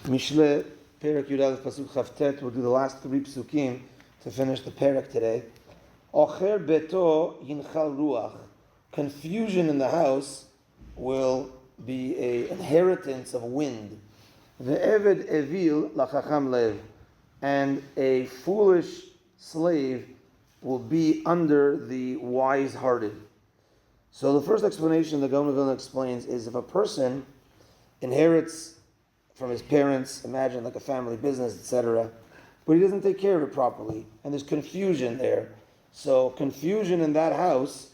Mishlei Perek Yud Pasuk Chavtet. We'll do the last three Pesukim to finish the Perek today. Ocher beto yinchal ruach. Confusion in the house will be an inheritance of wind. Ve'eved evil lachacham lev. And a foolish slave will be under the wise-hearted. So the first explanation the Gaon of Vilna explains is if a person inherits from his parents, imagine like a family business, etc., but he doesn't take care of it properly, and there's confusion there. So confusion in that house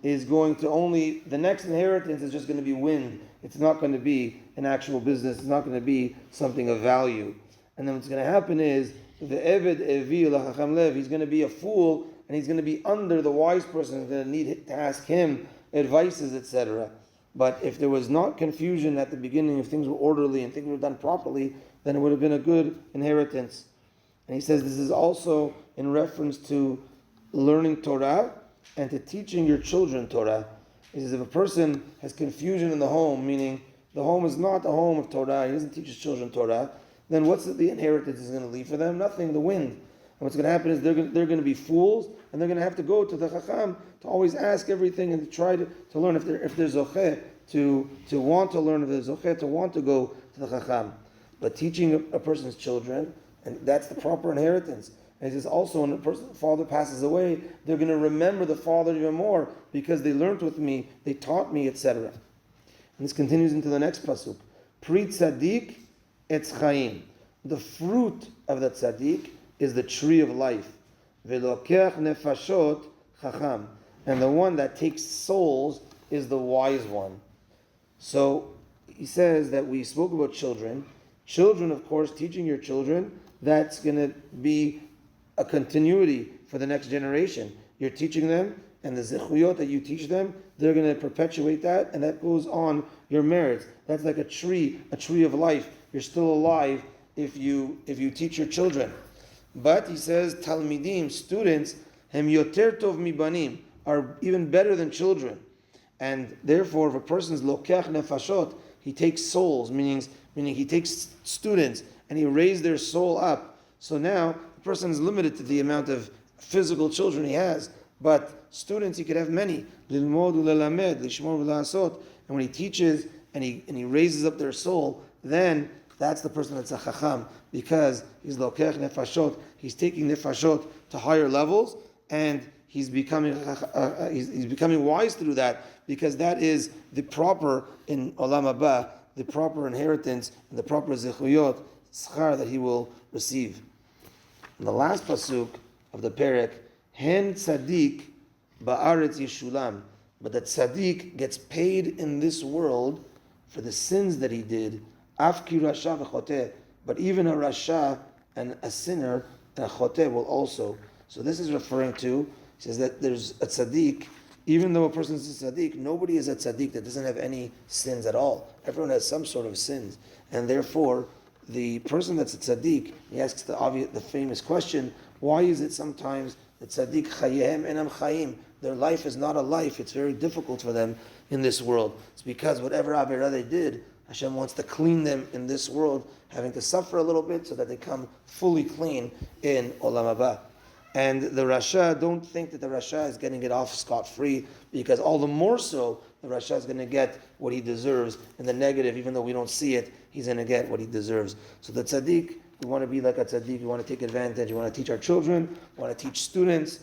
is going to only, the next inheritance is just going to be wind. It's not going to be an actual business. It's not going to be something of value. And then what's going to happen is the Eved Evi Lachacham Lev, he's going to be a fool, and he's going to be under the wise person. He's going to need to ask him advices, etc. But if there was not confusion at the beginning, if things were orderly and things were done properly, then it would have been a good inheritance. And he says this is also in reference to learning Torah and to teaching your children Torah. He says if a person has confusion in the home, meaning the home is not a home of Torah, he doesn't teach his children Torah, then what's the inheritance is going to leave for them? Nothing, the wind. And what's going to happen is they're going to be fools, and they're going to have to go to the Chacham to always ask everything and to try to learn if they're zocheh to want to learn, if they're zocheh to want to go to the Chacham. But teaching a person's children, and that's the proper inheritance. And he says also when the father passes away, they're going to remember the father even more because they learned with me, they taught me, etc. And this continues into the next pasuk. Pri tzaddik etz chaim. The fruit of the tzaddik is the tree of life. Ve'lokeach nefashot chacham. And the one that takes souls is the wise one. So he says that we spoke about children. Children, of course, teaching your children, that's going to be a continuity for the next generation. You're teaching them, and the zechuyot that you teach them, they're going to perpetuate that, and that goes on your merits. That's like a tree of life. You're still alive if you teach your children. But he says, talmidim, students, hem yoter tov mibanim, are even better than children. And therefore, if a person's lokeach nefashot, he takes souls, meaning he takes students, and he raises their soul up. So now, the person is limited to the amount of physical children he has. But students, he could have many. Lilmod ulelamed, lishmor v'lasot. And when he teaches, and he raises up their soul, then that's the person that's a chacham, because he's lokech nefashot. He's taking nefashot to higher levels, and he's becoming wise through that, because that is the proper in olam haba, the proper inheritance and the proper zechuyot schar that he will receive. In the last pasuk of the perek, hen tzaddik ba'aretz yishulam, but that tzaddik gets paid in this world for the sins that he did. Afki rasha v'choteh, but even a rasha and a sinner and a choteh will also. So this is referring to, he says that there's a tzaddik, even though a person is a tzaddik, nobody is a tzaddik that doesn't have any sins at all. Everyone has some sort of sins, and therefore the person that's a tzaddik, he asks the famous question: why is it sometimes that tzaddik chayehem enam chayim? Their life is not a life. It's very difficult for them in this world. It's because whatever averah they did, Hashem wants to clean them in this world, having to suffer a little bit so that they come fully clean in Olam Haba. And the Rasha, don't think that the Rasha is getting it off scot-free, because all the more so, the Rasha is going to get what he deserves in the negative, even though we don't see it, he's going to get what he deserves. So the tzaddik, we want to be like a tzaddik, we want to take advantage, we want to teach our children, we want to teach students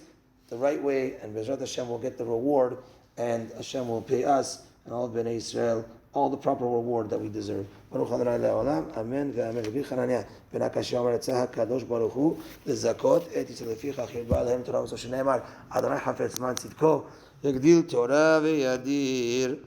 the right way, and Bezrat Hashem will get the reward, and Hashem will pay us and all of Bnei Israel all the proper reward that we deserve. Baruch Adonai le'olam, amen ve'amen. Rabbi Chananya ben Akashi Omer Etzah HaKadosh Baruch Hu l'zakot et Yisrael leficha chilba alehem Torah v'so shene'emar Adonai hafetz man tzidko yagdil Torah ve'yadir.